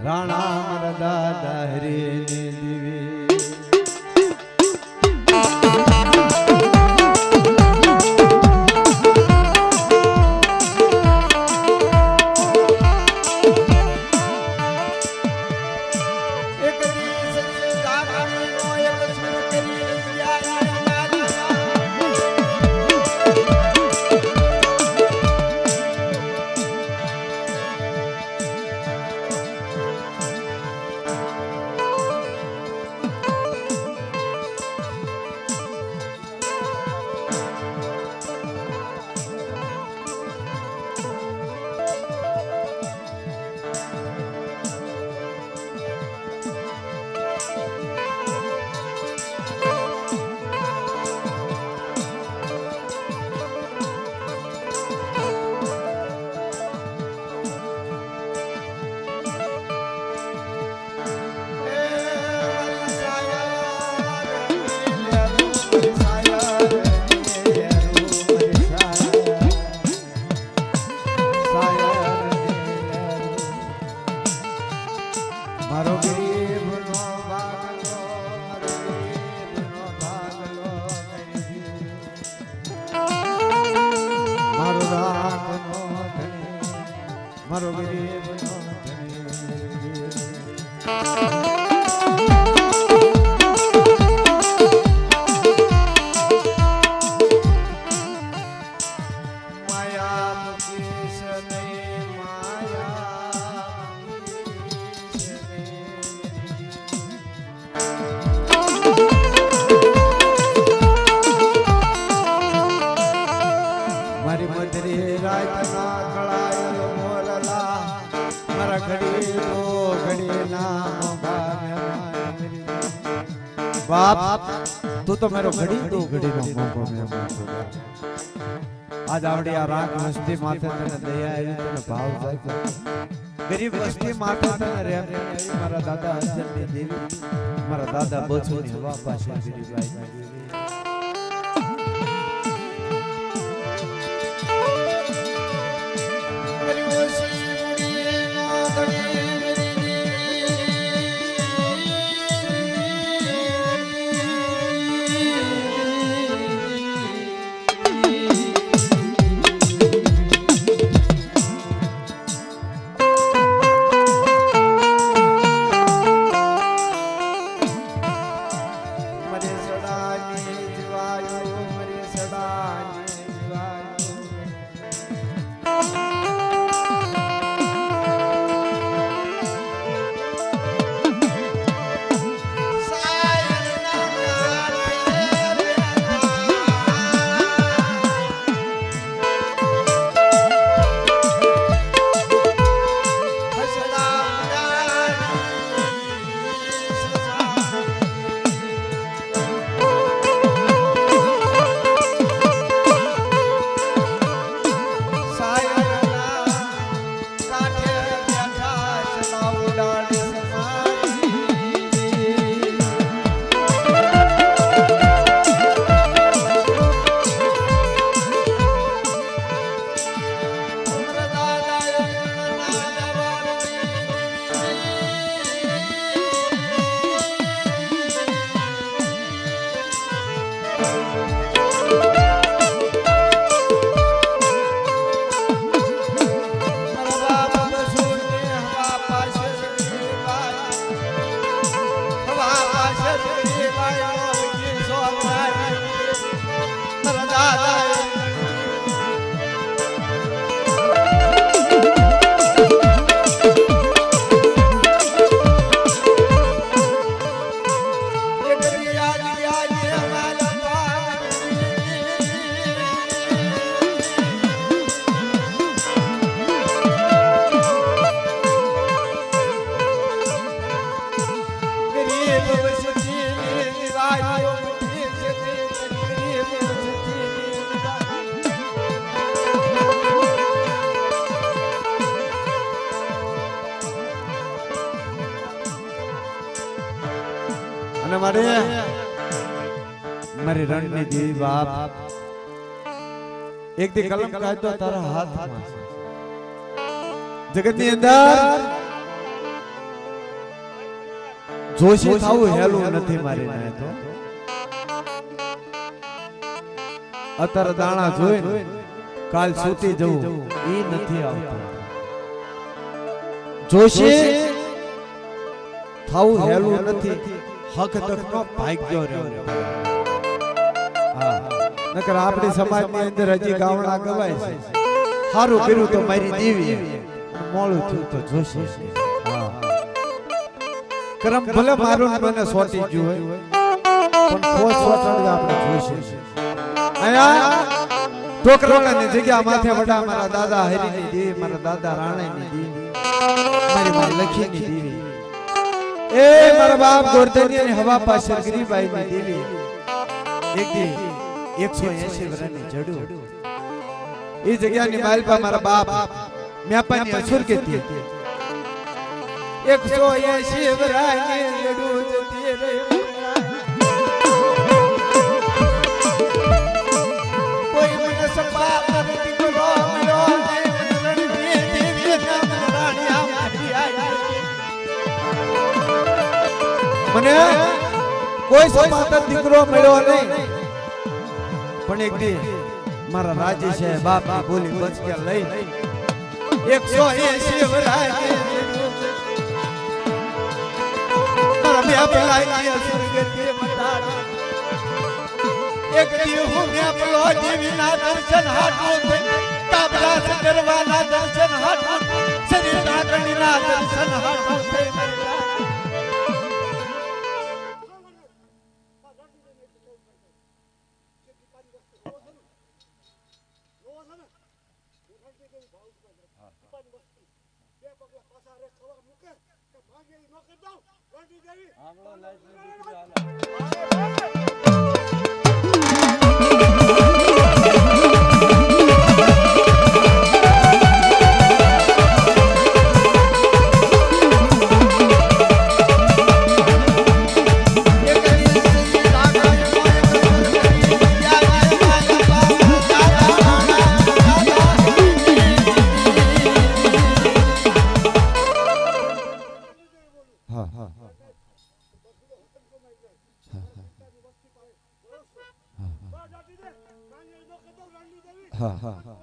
રાણા મારા દાદા હરી ને દીવે बाप तू तो मेरो घड़ी तू घड़ी नो मोको मेरे आज आवड़ी आ राग मस्ती माथे तने दया आई तने भाव जाय गरीब मस्ती माथे तने रे मारा दादा अर्जन नी देवी मारा दादा बचू नी हवा पासे गरीब आई मारे मारी रणनीति बाप एक दी कलम का तो तारा हाथ में जगत ની અંદર જોશી થાવું હેલું નથી મારી નાય તો અત્યારે દાણા જોઈને કાલ સૂતી જવું ઈ નથી આવતું જોશી થાવું હેલું નથી હક તક નો ભાગ્યો રહ્યો હા નકર આપણી સમાજની અંદર હજી ગાવડા ગવાય છે સારું કર્યું તો મારી દેવી મોળું થયું તો જોશી હા કરમ ભલે મારું મને સોટી ગયું હોય પણ પોસ સોટડ આપણે જોશી આયા ટોકરાની જગ્યા માથે વડા મારા દાદા હરીની દેવી મારા દાદા રાણાની દેવી મારી માં લખીની દેવી એ મારા બાપ ગોરધનિયાની હવા પાછળ ગરીબાઈની દેવી એક દી 180 વર્ષની જડું એ જગ્યાની માલપા મારા બાપ મેપાની અસુર કેતી 180 વર્ષની જડું જતી રે કોઈ મને સપા નથી કરો મળ્યો દેવી રાણી આમાંથી આવી મને કોઈ સપાત દીકરો મળ્યો નહીં પણ એક દી મારા રાજી છે બાપ ની બોલી બચ કે લઈ 180 વરાય મારા બે ભલાઈ સુરગતી મતાર એક દી હું મે પલો દેવી ના દર્શન હાટો તાબલા કરવાના દર્શન હાટો શરીર નાગણી ના દર્શન હાટો હા હા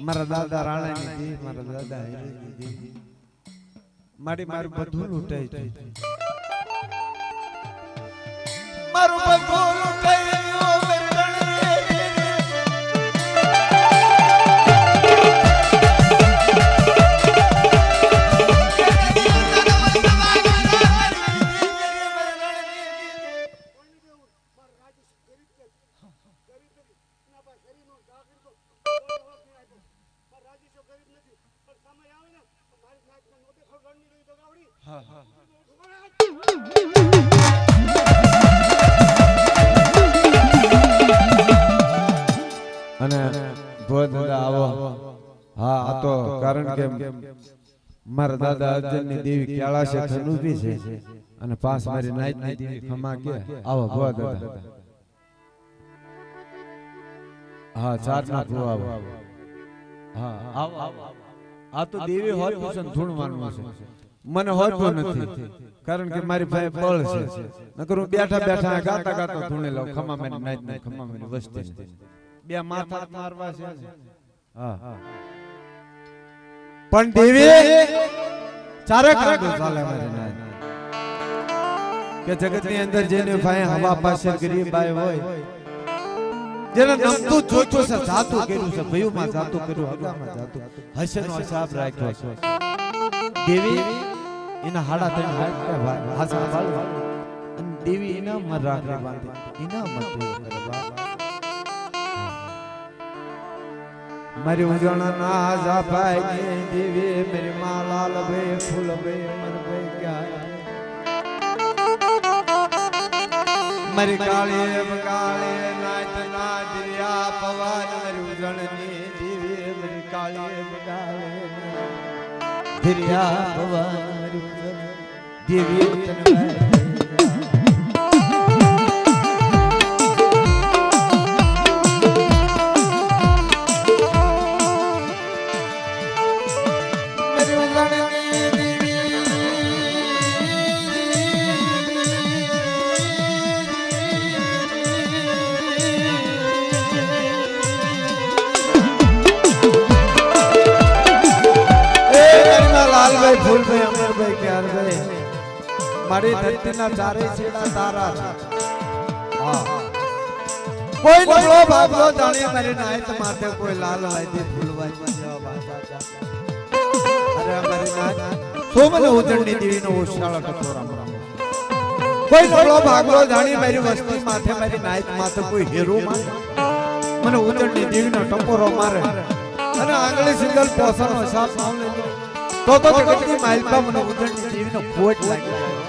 મારા દાદા રાણાની દેવી મારા દાદા હરીની દેવી મારી મારું બધું લૂંટાઈ ગયું મારું બધું લૂંટાઈ ગયું અને ભોજ દાદા આવો હા આ તો કારણ કે મારા દાદા અર્જુનની દેવી કેળા છે ધનુભી છે અને પાસ મારી નાઈટની દેવી ખમા કે આવો ભોજ દાદા હા ચાર ના ભો આવો હા આવો આ તો દેવી હોય તો ધૂણવાનું છે મને હોતો નથી કારણ કે મારી ભાઈ બળ છે નકર હું બેઠા બેઠા ગાતા ગાતા ધૂણે લઉં ખમા મારી નાઈટની ખમા મારી વસ્તી બે માથા મારવા છે હા પણ દેવી ચારે કાંડો ચાલે મારી નાઈટ કે જગતની અંદર જેને ભાઈ હવા પાસે ગરીબાઈ હોય જેને નમતું જોઈતું છે જાતું કર્યું છે ભયુમાં જાતું કર્યું હગામાં જાતું હસનો હિસાબ રાખ્યો છે દેવી એના હાડા થઈને હાસા વાળો અને દેવી એના મર રાખે બાંધે એના મત મારી ઉજવણા ના જા ભાઈ દેવી મેરી માં લાલ બે ફૂલ બે મન બે ક્યાં મારી કાળી બગાળે નાચ નાચિયા પવન મારી ઉજવણી દેવી મારી કાળી બગાળે ધીરિયા પવન મારી ઉજવણી દેવી તને ફૂલ ભાઈ અમરભાઈ ક્યાર ભાઈ મારી ધરતીના ચારે છેડા તારા હા કોઈ નબળો ભાગલો જાણે મારી નાયત માથે કોઈ લાલ વાયદી ફૂલવાઈ જવાબ આજા અરે અમારી નાયત સોમને ઉજળની દેવીનો ઓશાળો ટકોરા કોઈ નબળો ભાગલો જાણે મારી વસ્તી માથે મારી નાયત માથે કોઈ હેરો મારે મને ઉજળની દેવીનો ટકોરો મારે અને આંગળી સિંગલ પોસનો હિસાબ નામ લેજો તો જગતની માલપા મને ઉજળની દેવીનો ખોટ લાગી જાય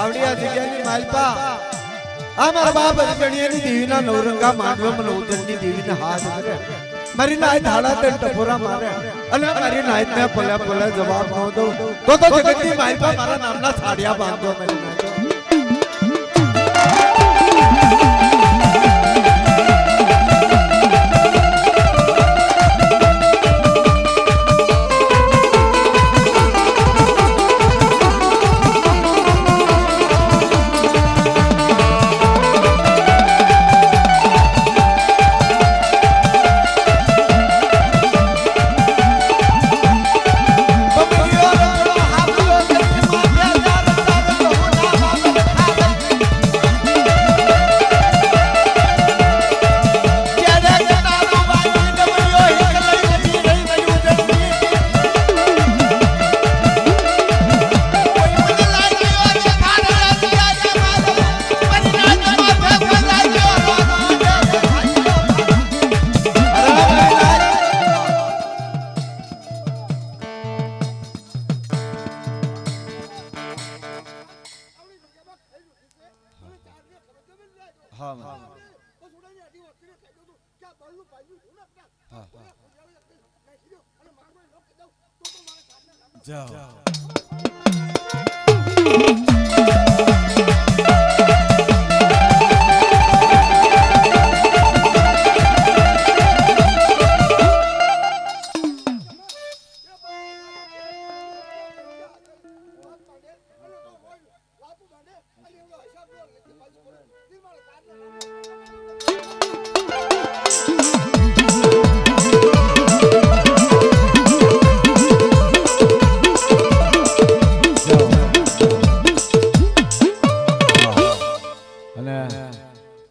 આવડિયા જગ્યાની માલપા આ મારા બાપ અજણિયાની દેવીના નવરંગા માંડવા મને ઉજળની દેવીને હાથ કરે મારી નાય ધાડા તે ટપોરા મારે અને મારી નાયત ને પલ્યા જવાબ ન દઉં તો જગતની માલપા મારા નામના સાડિયા બાંધો મારી નાય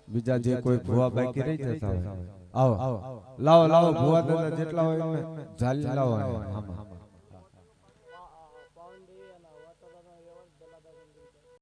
બીજા જે કોઈ ભુવા બાકી રહી જતા હોય આવો લાવો ભુવા દાદા જેટલા હોય જાલી લાવો આમાં